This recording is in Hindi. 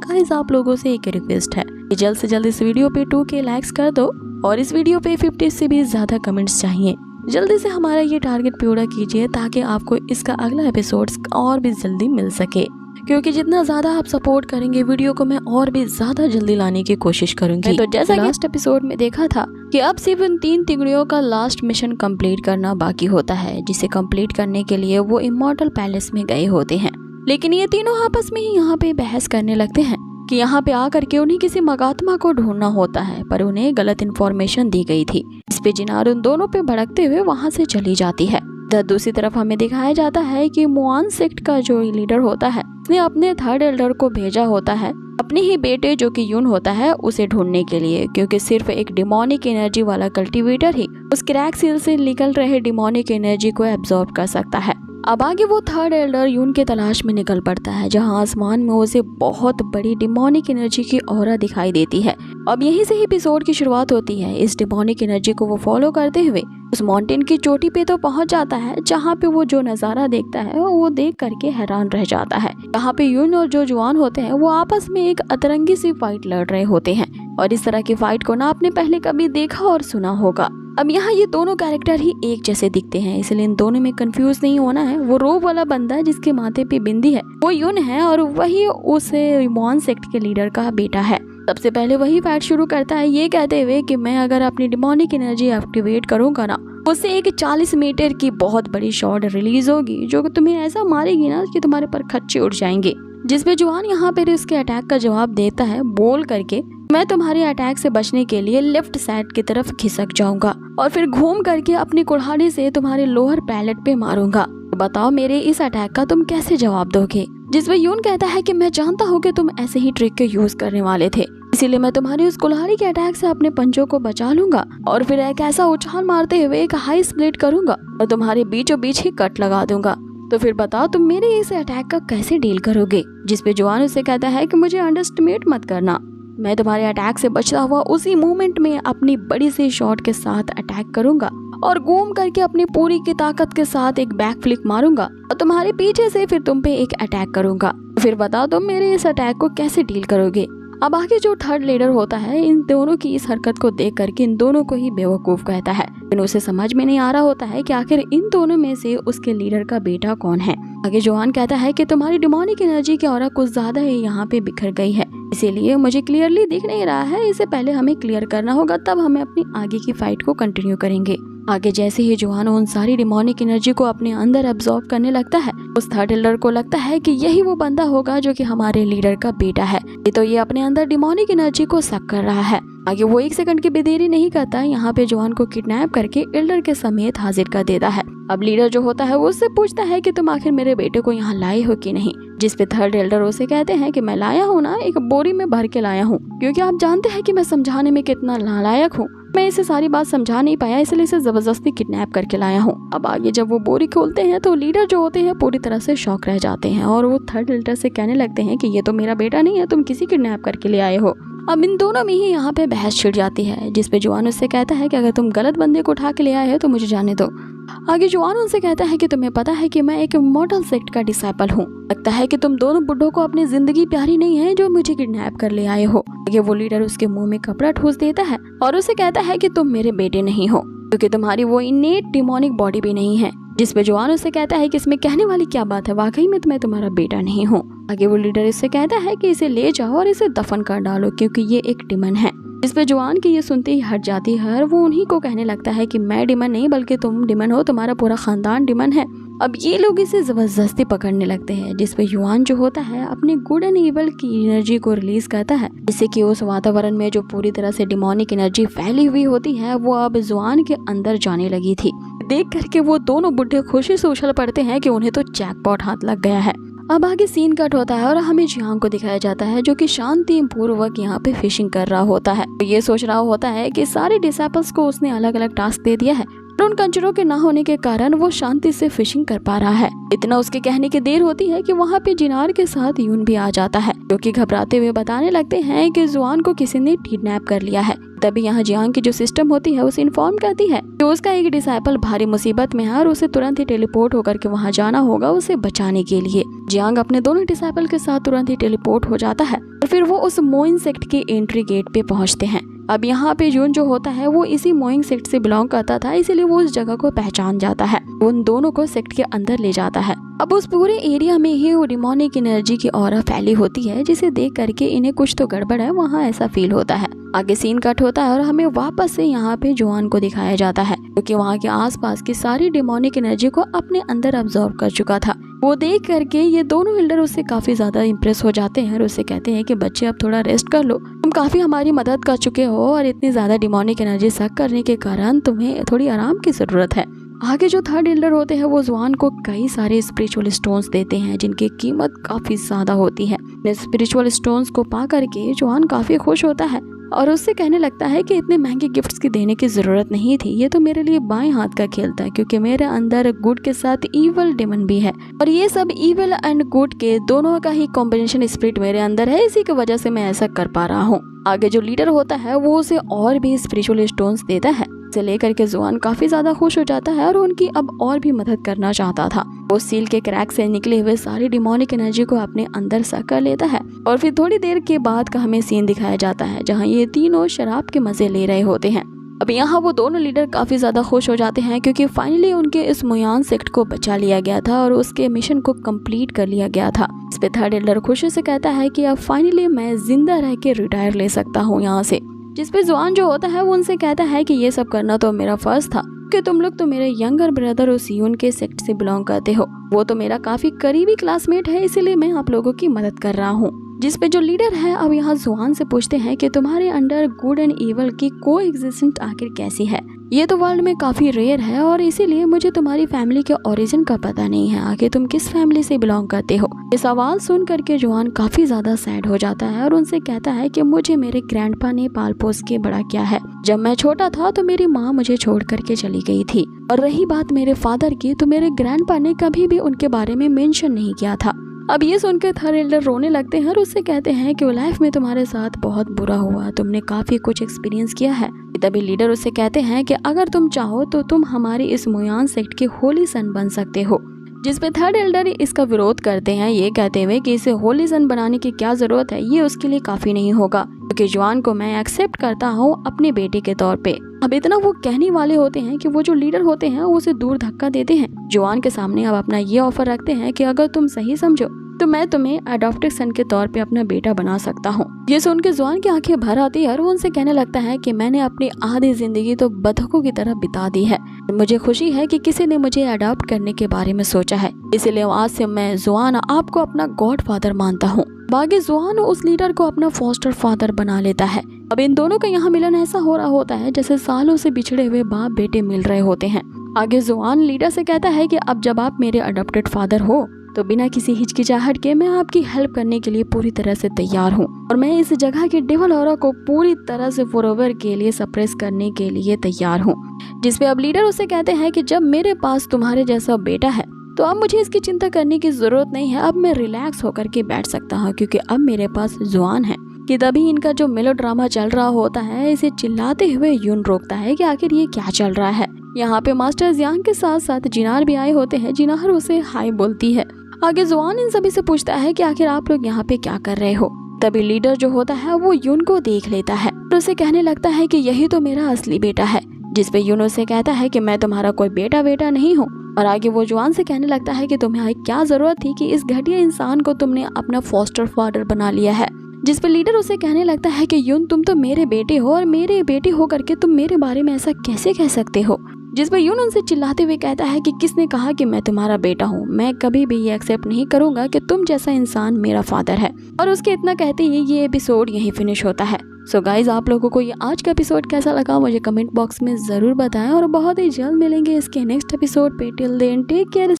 गाइस आप लोगों से एक रिक्वेस्ट है कि जल्द से जल्द इस वीडियो पे 2K लाइक्स कर दो और इस वीडियो पे 50 से भी ज्यादा कमेंट्स चाहिए। जल्दी से हमारा ये टारगेट पूरा कीजिए ताकि आपको इसका अगला एपिसोड और भी जल्दी मिल सके, क्योंकि जितना ज्यादा आप सपोर्ट करेंगे वीडियो को मैं और भी ज्यादा जल्दी लाने की कोशिश करूंगी। तो जैसा कि लास्ट एपिसोड में देखा था कि अब सिर्फ इन 3 तिगड़ियों का लास्ट मिशन कंप्लीट करना बाकी होता है, जिसे कंप्लीट करने के लिए वो इमॉर्टल पैलेस में गए होते हैं। लेकिन ये तीनों आपस में ही यहाँ पे बहस करने लगते हैं कि यहाँ पे आकर के उन्हें किसी मगात्मा को ढूंढना होता है, पर उन्हें गलत इन्फॉर्मेशन दी गई थी। इस पे जिनार उन दोनों पे भड़कते हुए वहाँ से चली जाती है। दूसरी तरफ हमें दिखाया जाता है कि मुआन सेक्ट का जो लीडर होता है उसने अपने थर्ड एल्डर को भेजा होता है अपने ही बेटे जो कि यून होता है उसे ढूंढने के लिए, क्योंकि सिर्फ एक डिमोनिक एनर्जी वाला कल्टीवेटर ही उस क्रैक सील से निकल रहे डिमोनिक एनर्जी को एब्जॉर्ब कर सकता है। अब आगे वो थर्ड एल्डर यून के तलाश में निकल पड़ता है, जहां आसमान में उसे बहुत बड़ी डिमोनिक एनर्जी की ऑरा दिखाई देती है। अब यहीं से ही एपिसोड की शुरुआत होती है। इस डिमोनिक एनर्जी को वो फॉलो करते हुए उस माउंटेन की चोटी पे तो पहुंच जाता है, जहां पे वो जो नजारा देखता है वो देख करके हैरान रह जाता है। यहाँ पे यून और जो जवान होते हैं वो आपस में एक अतरंगी सी फाइट लड़ रहे होते हैं, और इस तरह की फाइट को ना आपने पहले कभी देखा और सुना होगा। अब यहाँ ये दोनों कैरेक्टर ही एक जैसे दिखते हैं, इसलिए इन दोनों में कंफ्यूज नहीं होना है। वो रोब वाला बंदा जिसके माथे पे बिंदी है वो यून है, और वही उस मुआन सेक्ट के लीडर का बेटा है। सबसे पहले वही फाइट शुरू करता है ये कहते हुए कि मैं अगर अपनी डिमोनिक एनर्जी एक्टिवेट करूंगा ना, उससे एक 40 मीटर की बहुत बड़ी शॉट रिलीज होगी जो कि तुम्हें ऐसा मारेगी ना कि तुम्हारे पर खच्चे उड़ जाएंगे। जिसपे जवान यहाँ पर उसके अटैक का जवाब देता है बोल करके मैं तुम्हारे अटैक से बचने के लिए लेफ्ट साइड की तरफ खिसक जाऊंगा और फिर घूम करके अपनी कुल्हाड़ी से तुम्हारे लोअर पैलेट पे मारूंगा। तो बताओ मेरे इस अटैक का तुम कैसे जवाब दोगे? जिसपे यून कहता है कि मैं जानता हूँ कि तुम ऐसे ही ट्रिक के यूज करने वाले थे, इसीलिए मैं तुम्हारी उस कुल्हाड़ी के अटैक से अपने पंचों को बचा लूंगा और फिर एक ऐसा उछाल मारते हुए एक हाई स्प्लिट करूंगा और तुम्हारे बीचों बीच ही कट लगा दूंगा। तो फिर बताओ तुम मेरे इस अटैक का कैसे डील करोगे? जिसपे जवान उसे कहता है कि मुझे अंडरएस्टिमेट मत करना, मैं तुम्हारे अटैक से बचता हुआ उसी मोमेंट में अपनी बड़ी सी शॉट के साथ अटैक करूंगा और घूम करके अपनी पूरी की ताकत के साथ एक बैक फ्लिक मारूंगा और तुम्हारे पीछे से फिर तुम पे एक अटैक करूंगा। फिर बताओ तुम मेरे इस अटैक को कैसे डील करोगे? अब आगे जो थर्ड लीडर होता है इन दोनों की इस हरकत को देख करके इन दोनों को ही बेवकूफ कहता है, लेकिन उसे समझ में नहीं आ रहा होता है कि आखिर इन दोनों में से उसके लीडर का बेटा कौन है। आगे जवान कहता है कि तुम्हारी डिमोनिक एनर्जी की ऑरा कुछ ज्यादा ही यहाँ पे बिखर गई है, इसीलिए मुझे क्लियरली दिख नहीं रहा है, इसे पहले हमें क्लियर करना होगा तब हमें अपनी आगे की फाइट को कंटिन्यू करेंगे। आगे जैसे ही जवान उन सारी डिमोनिक एनर्जी को अपने अंदर एब्जॉर्ब करने लगता है, उस थर्ड एल्डर को लगता है कि यही वो बंदा होगा जो कि हमारे लीडर का बेटा है, तो ये अपने अंदर डिमोनिक एनर्जी को सक कर रहा है। आगे वो 1 सेकंड की भी देरी नहीं करता, यहाँ पे जवान को किडनैप करके एल्डर के समेत हाजिर कर देता है। अब लीडर जो होता है वो उससे पूछता है कि तुम आखिर मेरे बेटे को यहाँ लाए हो कि नहीं? जिसपे थर्ड एल्डर उसे कहते हैं कि मैं लाया हूँ ना, एक बोरी में भर के लाया हूँ, क्योंकि आप जानते हैं कि मैं समझाने में कितना नालायक हूँ, मैं इसे सारी बात समझा नहीं पाया इसलिए इसे जबरदस्ती किडनैप करके लाया हूँ। अब आगे जब वो बोरी खोलते हैं तो लीडर जो होते हैं पूरी तरह से शॉक रह जाते हैं और वो थर्ड एल्डर से कहने लगते हैं कि ये तो मेरा बेटा नहीं है, तुम किसी किडनैप करके ले आए हो। अब इन दोनों में ही यहाँ पे बहस छिड़ जाती है, जिसपे जवान उससे कहता है कि अगर तुम गलत बंदे को उठा के ले आए हो तो मुझे जाने दो। आगे जवान उनसे कहता है कि तुम्हें पता है कि मैं एक इमॉर्टल सेक्ट का डिसाइपल हूँ, लगता है कि तुम दोनों बुड्ढों को अपनी जिंदगी प्यारी नहीं है जो मुझे किडनैप कर ले आए हो। आगे वो लीडर उसके मुंह में कपड़ा ठूस देता है और उसे कहता है कि तुम मेरे बेटे नहीं हो, क्योंकि तुम्हारी वो इनेट डिमोनिक बॉडी भी नहीं है। जिसपे जवान उससे कहता है कि इसमें कहने वाली क्या बात है, वाकई में मैं तुम्हारा बेटा नहीं हूँ। आगे वो लीडर इससे कहता है कि इसे ले जाओ और इसे दफन कर डालो, क्योंकि ये एक डिमन है। जिसपे जवान की ये सुनते ही हट जाती है और वो उन्हीं को कहने लगता है कि मैं डिमन नहीं बल्कि तुम डिमन हो, तुम्हारा पूरा खानदान डिमन है। अब ये लोग इसे जबरदस्ती पकड़ने लगते हैं, जिसपे युआन जो होता है अपने गुड एंड इवल की एनर्जी को रिलीज करता है, जिससे कि उस वातावरण में जो पूरी तरह से डिमोनिक एनर्जी फैली हुई होती है वो अब जुआन के अंदर जाने लगी थी। देख करके वो दोनों बुढ़े खुशी से उछल पड़ते हैं कि उन्हें तो जैकपॉट हाथ लग गया है। अब आगे सीन कट होता है और हमें जियांग को दिखाया जाता है जो कि शांति पूर्वक यहाँ पे फिशिंग कर रहा होता है। तो ये सोच रहा होता है कि सारे डिसाइपल्स को उसने अलग अलग टास्क दे दिया है और उन कंचरों के ना होने के कारण वो शांति से फिशिंग कर पा रहा है। इतना उसके कहने की देर होती है कि वहाँ पे जिनार के साथ यून भी आ जाता है, जो कि घबराते हुए बताने लगते हैं कि जुआन को किसी ने किडनैप कर लिया है। तभी यहाँ जियांग की जो सिस्टम होती है उसे इन्फॉर्म करती है कि उसका एक डिसाइपल भारी मुसीबत में है और उसे तुरंत ही टेलीपोर्ट होकर के वहाँ जाना होगा उसे बचाने के लिए। जियांग अपने दोनों डिसाइपल के साथ तुरंत ही टेलीपोर्ट हो जाता है और फिर वो उस मोइंग सेक्ट के एंट्री गेट पे पहुंचते हैं। अब यहाँ पे यून जो होता है वो इसी मोइंग सेक्ट से बिलोंग करता था, इसीलिए वो उस जगह को पहचान जाता है। उन दोनों को सेक्ट के अंदर ले जाता है। अब उस पूरे एरिया में ही वो डिमोनिक एनर्जी की ऑरा फैली होती है, जिसे देख करके इन्हें कुछ तो गड़बड़ है वहाँ ऐसा फील होता है। आगे सीन कट होता है और हमें वापस से यहाँ पे जोआन को दिखाया जाता है, क्योंकि वहाँ के आसपास की सारी डिमोनिक एनर्जी को अपने अंदर अब्सॉर्ब कर चुका था। वो देख करके ये दोनों एल्डर उससे काफी ज्यादा इम्प्रेस हो जाते हैं और उससे कहते हैं कि बच्चे अब थोड़ा रेस्ट कर लो, तुम काफी हमारी मदद कर चुके हो और इतनी ज्यादा डिमोनिक एनर्जी सक करने के कारण तुम्हें थोड़ी आराम की जरूरत है। आगे जो थर्ड एल्डर होते हैं वो जोआन को कई सारे स्पिरिचुअल स्टोन्स देते हैं, जिनकी कीमत काफी ज्यादा होती है। स्पिरिचुअल स्टोन्स को पा करके जोआन काफी खुश होता है और उससे कहने लगता है कि इतने महंगे गिफ्ट्स की देने की जरूरत नहीं थी, ये तो मेरे लिए बाएं हाथ का खेल था, क्योंकि मेरे अंदर गुड के साथ इवल डेमन भी है और ये सब इवल एंड गुड के दोनों का ही कॉम्बिनेशन स्पिरिट मेरे अंदर है, इसी की वजह से मैं ऐसा कर पा रहा हूँ। आगे जो लीडर होता है वो उसे और भी स्पिरिचुअल स्टोन्स देता है। इसे लेकर के जोआन काफी ज्यादा खुश हो जाता है और उनकी अब और भी मदद करना चाहता था। वो सील के क्रैक से निकले हुए सारी डिमोनिक एनर्जी को अपने अंदर सक कर लेता है और फिर थोड़ी देर के बाद का हमें सीन दिखाया जाता है जहाँ ये तीनों शराब के मजे ले रहे होते हैं। अब यहाँ वो दोनों लीडर काफी ज्यादा खुश हो जाते हैं, क्योंकि फाइनली उनके इस मोयान सेक्ट को बचा लिया गया था और उसके मिशन को कंप्लीट कर लिया गया था। इस पे थर्ड एल्डर खुशी से कहता है कि अब फाइनली मैं जिंदा रह के रिटायर ले सकता हूँ यहाँ से। जिसपे जोआन जो होता है वो उनसे कहता है कि ये सब करना तो मेरा फर्ज था, कि तुम लोग तो मेरे यंगर ब्रदर उस यून के सेक्ट से बिलोंग करते हो, वो तो मेरा काफी करीबी क्लासमेट है, इसीलिए मैं आप लोगों की मदद कर रहा हूँ। जिसपे जो लीडर है अब यहाँ जोआन से पूछते हैं कि तुम्हारे अंडर गुड एंड इवल की को एग्जिस्टेंस आखिर कैसी है, ये तो वर्ल्ड में काफी रेयर है और इसीलिए मुझे तुम्हारी फैमिली के ओरिजिन का पता नहीं है, आखिर तुम किस फैमिली से बिलोंग करते हो। ये सवाल सुन करके जोआन काफी ज्यादा सैड हो जाता है और उनसे कहता है कि मुझे मेरे ग्रैंडपा ने पाल पोस के बड़ा किया है। जब मैं छोटा था तो मेरी माँ मुझे छोड़ करके चली गई थी, और रही बात मेरे फादर की तो मेरे ग्रैंडपा ने कभी भी उनके बारे में मेंशन नहीं किया था। अब ये सुनकर थर्ड एल्डर रोने लगते हैं और उससे कहते हैं कि लाइफ में तुम्हारे साथ बहुत बुरा हुआ, तुमने काफी कुछ एक्सपीरियंस किया है। तभी लीडर उससे कहते हैं कि अगर तुम चाहो तो तुम हमारी इस मोयान सेक्ट के होली सन बन सकते हो। जिसपे थर्ड एल्डर इसका विरोध करते हैं, ये कहते हुए कि इसे होली सन बनाने की क्या जरूरत है, ये उसके लिए काफी नहीं होगा, क्योंकि जोआन को मैं एक्सेप्ट करता हूँ अपने बेटे के तौर पे। अब इतना वो कहने वाले होते हैं कि वो जो लीडर होते हैं वो उसे दूर धक्का देते हैं। जोआन के सामने अब अपना ये ऑफर रखते हैं कि अगर तुम सही समझो तो मैं तुम्हें अडॉप्टेड सन के तौर पे अपना बेटा बना सकता हूँ। ये सुन के जोआन की आंखें भर आती है और वो उनसे कहने लगता है कि मैंने अपनी आधी जिंदगी तो बतखों की तरह बिता दी है, मुझे खुशी है कि किसी ने मुझे अडॉप्ट करने के बारे में सोचा है, इसलिए आज से मैं जोआन आपको अपना गॉड फादर मानता हूँ। बाकी जोआन उस लीडर को अपना फॉस्टर फादर बना लेता है। अब इन दोनों का यहाँ मिलन ऐसा हो रहा होता है जैसे सालों से बिछड़े हुए बाप बेटे मिल रहे होते हैं। आगे जोआन लीडर से कहता है कि अब जब आप मेरे अडॉप्टेड फादर हो तो बिना किसी हिचकिचाहट के मैं आपकी हेल्प करने के लिए पूरी तरह से तैयार हूँ, और मैं इस जगह की डेविल ऑरा को पूरी तरह से फॉरएवर के लिए सप्रेस करने के लिए तैयार हूँ। जिसपे अब लीडर उसे कहते हैं कि जब मेरे पास तुम्हारे जैसा बेटा है तो अब मुझे इसकी चिंता करने की जरूरत नहीं है, अब मैं रिलैक्स होकर के बैठ सकता हूँ, क्योंकि अब मेरे पास जोआन है। कि तभी इनका जो मेलोड्रामा चल रहा होता है इसे चिल्लाते हुए यून रोकता है कि आखिर ये क्या चल रहा है। यहाँ पे मास्टर जियांग के साथ साथ जिनार भी आए होते हैं। जिनार उसे हाय बोलती है। आगे जोआन इन सभी से पूछता है कि आखिर आप लोग यहाँ पे क्या कर रहे हो। तभी लीडर जो होता है वो यून को देख लेता है और उसे कहने लगता है कि यही तो मेरा असली बेटा है। जिसपे यून उसे कहता है कि मैं तुम्हारा कोई बेटा नहीं हूँ। और आगे वो जोआन से कहने लगता है कि तुम्हें क्या जरूरत थी कि इस घटिया इंसान को तुमने अपना फॉस्टर फादर बना लिया है। जिस पे लीडर उसे कहने लगता है कि यून तुम तो मेरे बेटे हो और मेरे बेटे हो करके तुम मेरे बारे में ऐसा कैसे कह सकते हो। जिस पर यून उनसे चिल्लाते हुए कहता है कि किसने कहा कि मैं तुम्हारा बेटा हूँ, मैं कभी भी ये एक्सेप्ट नहीं करूंगा कि तुम जैसा इंसान मेरा फादर है। और उसके इतना कहते ही ये एपिसोड यहीं फिनिश होता है। सो गाइज आप लोगों को ये आज का एपिसोड कैसा लगा मुझे कमेंट बॉक्स में जरूर बताएं और बहुत ही जल्द मिलेंगे इसके नेक्स्ट एपिसोड पे। Till then take care.